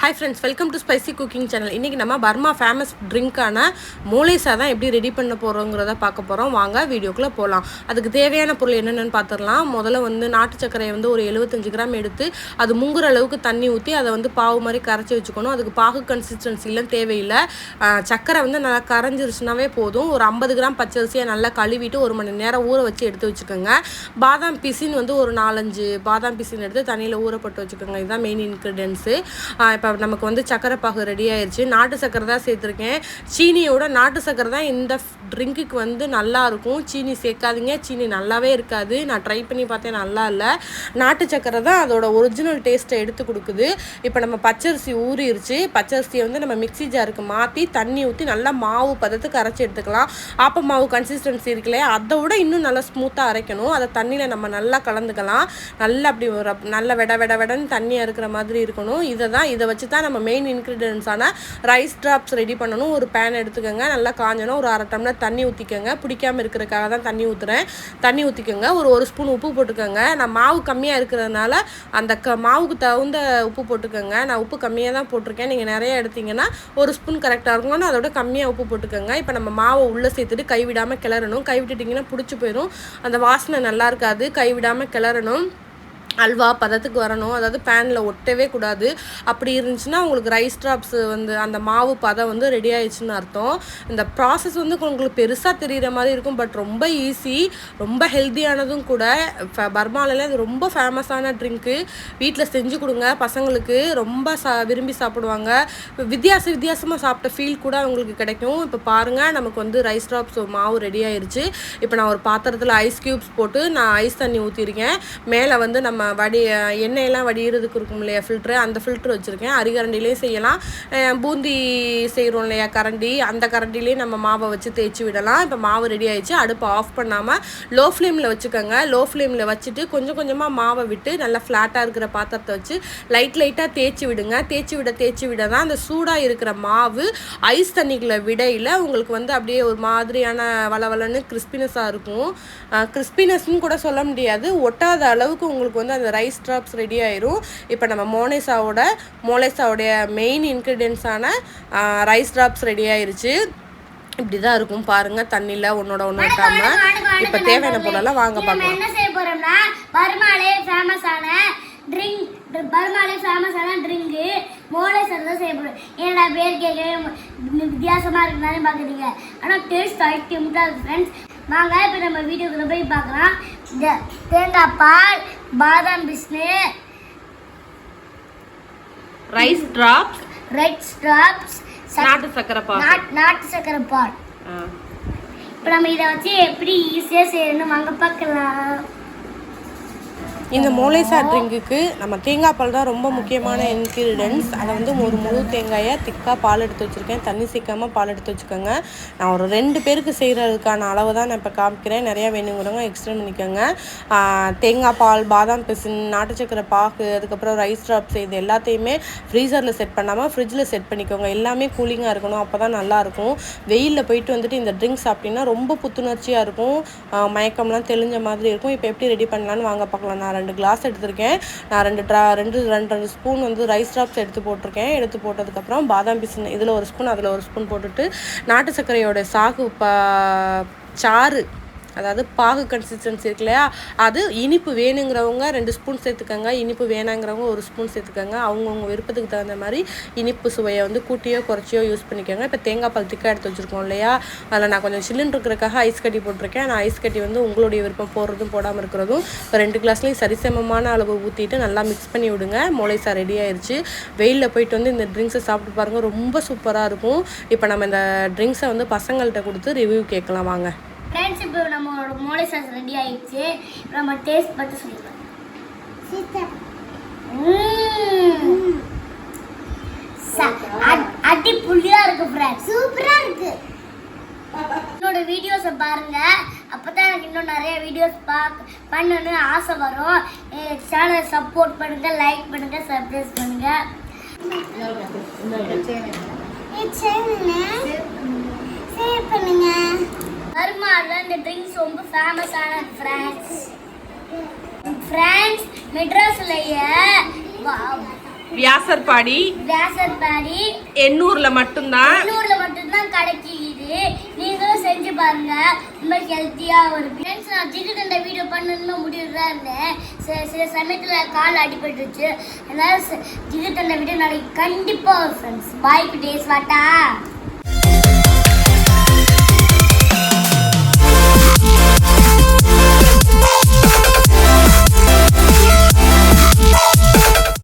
Hi friends, welcome to Spicy Cooking Channel. இன்னைக்கு நம்ம Burma famous ட்ரிங்கான மூளை சாதம் எப்படி ரெடி பண்ண போறோம்ங்கறத பார்க்க போறோம். வாங்க வீடியோக்குள்ள போலாம். அதுக்கு தேவையான பொருள் என்னென்னன்னு பார்த்துறலாம். முதல்ல வந்து நாட்டு சர்க்கரையை வந்து ஒரு 75 கிராம் எடுத்து அது முங்குற அளவுக்கு தண்ணி ஊற்றி அதை வந்து பாவு மாதிரி கரைச்சி வச்சுக்கணும். அதுக்கு பாகு கன்சிஸ்டன்சிலாம் தேவையில்லை. சர்க்கரை வந்து நல்லா கரைஞ்சிருச்சுனாவே போதும். ஒரு 50 கிராம் பச்சரிசியை நல்லா கழுவிட்டு 1 மணி நேரம் ஊற வச்சு எடுத்து வச்சுக்கோங்க. பாதாம் பிசின் வந்து ஒரு 4-5 பாதாம் பிசின் எடுத்து தண்ணியில் ஊறப்பட்டு வச்சுக்கோங்க. இதுதான் மெயின் இன்க்ரீடியன்ஸு. இப்போ நமக்கு வந்து சக்கரை பாகு ரெடி ஆயிடுச்சு. நாட்டு சக்கரை தான் சேர்த்துருக்கேன். சீனியோட நாட்டு சக்கரை தான் இந்த ட்ரிங்க்குக்கு வந்து நல்லா இருக்கும். சீனி சேர்க்காதீங்க, சீனி நல்லாவே இருக்காது. நான் ட்ரை பண்ணி பார்த்தேன், நல்லா இல்லை. நாட்டு சக்கரை தான் அதோட ஒரிஜினல் டேஸ்ட்டை எடுத்து கொடுக்குது. இப்போ நம்ம பச்சரிசி ஊறிடுச்சு. பச்சரிசியை வந்து நம்ம மிக்ஸி ஜாருக்கு மாற்றி தண்ணி ஊற்றி நல்லா மாவு பதத்துக்கு அரைச்சி எடுத்துக்கலாம். ஆப்ப மாவு கன்சிஸ்டன்சி இருக்குல்லையே, அதை விட இன்னும் நல்லா ஸ்மூத்தாக அரைக்கணும். அதை தண்ணியில் நம்ம நல்லா கலந்துக்கலாம். நல்லா அப்படி ஒரு நல்ல வெடன்னு தண்ணியாக இருக்கிற மாதிரி இருக்கணும். இதை வச்சு தான் நம்ம மெயின் இன்க்ரீடியன்ஸான ரைஸ் ட்ராப்ஸ் ரெடி பண்ணணும். ஒரு பேன் எடுத்துக்கோங்க, நல்லா காஞ்சணும். ஒரு 1/2 டம்ளர் தண்ணி ஊற்றிக்கோங்க. பிடிக்காமல் இருக்கிறதுக்காக தான் தண்ணி ஊற்றுறேன். தண்ணி ஊற்றிக்கோங்க. ஒரு ஸ்பூன் உப்பு போட்டுக்கோங்க. நான் மாவு கம்மியாக இருக்கிறதுனால அந்த மாவுக்கு தகுந்த உப்பு போட்டுக்கோங்க. நான் உப்பு கம்மியாக தான் போட்டிருக்கேன். நீங்கள் நிறைய எடுத்திங்கன்னா 1 ஸ்பூன் கரெக்டாக இருக்கும்னு அதோட கம்மியாக உப்பு போட்டுக்கோங்க. இப்போ நம்ம மாவை உள்ளே சேர்த்துட்டு கைவிடாமல் கிளறணும். கைவிட்டுட்டிங்கன்னா பிடிச்சி போயிடும். அந்த வாசனை நல்லா இருக்காது. கைவிடாமல் கிளறணும். அல்வா பதத்துக்கு வரணும். அதாவது பேனில் ஒட்டவே கூடாது. அப்படி இருந்துச்சுன்னா உங்களுக்கு ரைஸ் ட்ராப்ஸ் வந்து அந்த மாவு பதம் வந்து ரெடி ஆயிடுச்சுன்னு அர்த்தம். இந்த ப்ராசஸ் வந்து உங்களுக்கு பெருசாக தெரிகிற மாதிரி இருக்கும், பட் ரொம்ப ஈஸி, ரொம்ப ஹெல்த்தியானதும் கூட. பர்மாவில் இது ரொம்ப ஃபேமஸான ட்ரிங்க்கு. வீட்டில் செஞ்சு கொடுங்க, பசங்களுக்கு ரொம்ப விரும்பி சாப்பிடுவாங்க. வித்தியாசமாக சாப்பிட்ட ஃபீல் கூட அவங்களுக்கு கிடைக்கும். இப்போ பாருங்கள், நமக்கு வந்து ரைஸ் ட்ராப்ஸ் மாவு ரெடி ஆயிடுச்சு. இப்போ நான் ஒரு பாத்திரத்தில் ஐஸ் க்யூப்ஸ் போட்டு நான் ஐஸ் தண்ணி ஊற்றிருக்கேன். மேலே வந்து நம்ம எண்ணெயெல்லாம் வடிகிறதுக்கு இருக்கும் இல்லையா ஃபில்ட்ரு, அந்த ஃபில்ட்ரு வச்சுருக்கேன். அரிகரண்டிலையும் செய்யலாம். பூந்தி செய்கிறோம் இல்லையா கரண்டி, அந்த கரண்டிலேயே நம்ம மாவை வச்சு தேய்ச்சி விடலாம். இப்போ மாவு ரெடி ஆகிடுச்சு. அடுப்பை ஆஃப் பண்ணாமல் லோ ஃப்ளேமில் வச்சுக்கோங்க. லோ ஃப்ளேமில் வச்சுட்டு கொஞ்சமாக மாவை விட்டு நல்லா ஃப்ளாட்டாக இருக்கிற பாத்திரத்தை வச்சு லைட்டாக தேய்ச்சி விடுங்க. தேய்ச்சி விட தான் அந்த சூடாக இருக்கிற மாவு ஐஸ் தண்ணிக்குள்ளே விடையில் உங்களுக்கு வந்து அப்படியே ஒரு மாதிரியான வளவலன்னு கிறிஸ்பினஸாக இருக்கும். கிறிஸ்பினஸ்ன்னு கூட சொல்ல முடியாது, ஒட்டாத அளவுக்கு உங்களுக்கு வந்து அந்த ரைஸ் ட்ராப்ஸ் ரெடி ஆயிரும். இப்போ நம்ம மோலேசாவுடைய மெயின் இன்க்ரீடியன்ஸான ரைஸ் ட்ராப்ஸ் ரெடி ஆயிருச்சு. இப்படி தான் இருக்கும் பாருங்கள், தண்ணியில் ஒன்றோட ஒன்று விட்டாமல். இப்போ தேவையான பொருளெல்லாம் வாங்க பார்க்கலாம். என்ன செய்ய போகிறோம்னா பர்மாலே ஃபேமஸான ட்ரிங்கு மோலே சாதம் தான் செய்ய போகிறோம். ஏன்னா பேர் கேட்க வித்தியாசமாக இருக்குனாலே பார்க்குறீங்க, ஆனால் டேஸ்ட் ஐட்டம்தான் இருக்குது ஃப்ரெண்ட்ஸ். வாங்க இப்போ நம்ம வீடியோக்குள்ள போய் பார்க்கலாம். இந்த தேங்காய் பால், பாதாம் பிஸ்னு, ரைஸ் ட்ராப்ஸ், நாட்டு சக்கரை பால். இப்போ நம்ம இதை வச்சு எப்படி ஈஸியாக செய்யணும் வாங்க பார்க்கலாம். இந்த மோலேசா ட்ரிங்க்குக்கு நம்ம தேங்காய் பால் தான் ரொம்ப முக்கியமான இன்க்ரீடியன்ஸ். அதை வந்து ஒரு முழு தேங்காயை திக்காக பால் எடுத்து வச்சுருக்கேன். தண்ணி சேர்க்காமல் பால் எடுத்து வச்சுக்கோங்க. நான் ஒரு 2 பேருக்கு செய்கிறதுக்கான அளவு தான் நான் இப்போ காமிக்கிறேன். நிறையா வேணுங்கிறவங்க எக்ஸ்டெண்ட் பண்ணிக்கோங்க. தேங்காய் பால், பாதாம் பிசின், நாட்டு சக்கரை பாகு, அதுக்கப்புறம் ரைஸ் ட்ராப்ஸ், இது எல்லாத்தையுமே ஃப்ரீசரில் செட் பண்ணாமல் ஃப்ரிட்ஜில் செட் பண்ணிக்கோங்க. எல்லாமே கூலிங்காக இருக்கணும், அப்போ தான் நல்லாயிருக்கும். வெயிலில் போயிட்டு வந்துட்டு இந்த ட்ரிங்க் சாப்பிட்டிங்கன்னா ரொம்ப புத்துணர்ச்சியாக இருக்கும். மயக்கம்லாம் தெளிஞ்ச மாதிரி இருக்கும். இப்போ எப்படி ரெடி பண்ணலான்னு வாங்க பார்க்கலாம். நான் 2 கிளாஸ் எடுத்திருக்கேன். நான் 2 ஸ்பூன் வந்து ரைஸ் ட்ராப்ஸ் எடுத்து போட்டிருக்கேன். எடுத்து போட்டதுக்கப்புறம் பாதாம் பிசின் இதில் 1 ஸ்பூன், அதில் 1 ஸ்பூன் போட்டுட்டு நாட்டு சர்க்கரையோட சாறு, அதாவது பாகு கன்சிஸ்டன்சி இருக்கு இல்லையா, அது இனிப்பு வேணுங்கிறவங்க 2 ஸ்பூன் சேர்த்துக்கோங்க. இனிப்பு வேணாங்கிறவங்க 1 ஸ்பூன் சேர்த்துக்கோங்க. அவங்கவுங்க விருப்பத்துக்கு தகுந்த மாதிரி இனிப்பு சுவையை வந்து கூட்டியோ குறைச்சியோ யூஸ் பண்ணிக்கோங்க. இப்போ தேங்காய் பால் திக்காக எடுத்து வச்சுருக்கோம் இல்லையா, அதில் நான் கொஞ்சம் சில்லுன்னு இருக்கிறதுக்காக ஐஸ் கட்டி போட்டிருக்கேன். நான் ஐஸ் கட்டி வந்து உங்களுடைய விருப்பம், போடுறதும் போடாமல் இருக்கிறதும். இப்போ 2 கிளாஸ்லேயும் சரிசமமான அளவு ஊற்றிட்டு நல்லா மிக்ஸ் பண்ணி விடுங்க. மோலேசா ரெடி ஆயிடுச்சு. வெயிலில் போயிட்டு வந்து இந்த ட்ரிங்க்ஸை சாப்பிட்டு பாருங்கள், ரொம்ப சூப்பராக இருக்கும். இப்போ நம்ம இந்த ட்ரிங்க்ஸை வந்து பசங்கள்கிட்ட கொடுத்து ரிவ்யூ கேட்கலாம் வாங்க. ஃப்ரெண்ட்ஸ், இப்போ நம்மளோட மோலே சாஸ் ரெடி ஆயிடுச்சு. இப்போ நம்ம டேஸ்ட் பார்த்து சொல்லிக்கலாம். அடி புள்ளியா இருக்கு ஃப்ரெண்ட்ஸ், சூப்பரா இருக்கு. என்னோட வீடியோஸை பாருங்க, அப்பதான் எனக்கு இன்னும் நிறைய வீடியோஸ் பண்ணணும்னு ஆசை வரும். சேனலை சப்போர்ட் பண்ணுங்க, லைக் பண்ணுங்க, சப்ஸ்கிரைப் பண்ணுங்க. பர்மாவில் இந்த ட்ரிங்க்ஸ் ரொம்ப ஃபேமஸான ஃப்ரெண்ட்ஸ். மெட்ராஸ்லயே வியாசர்பாடி எண்ணூர்ல மட்டும்தான் கிடைக்குது. நீங்களும் செஞ்சு பாருங்க, ரொம்ப ஹெல்த்தியா ஒரு ஃப்ரெண்ட்ஸ். நான் ஜிகிர்தண்டா வீடியோ பண்ணணும்னு முடிவுதான் இருந்தேன். சில சமயத்துல கால் அடிபட்டுருச்சு. அதனால ஜிகிர்தண்டா வீடியோ நாளைக்கு கண்டிப்பா ஃப்ரெண்ட்ஸ். பாய் டேஸ் வாட்டா.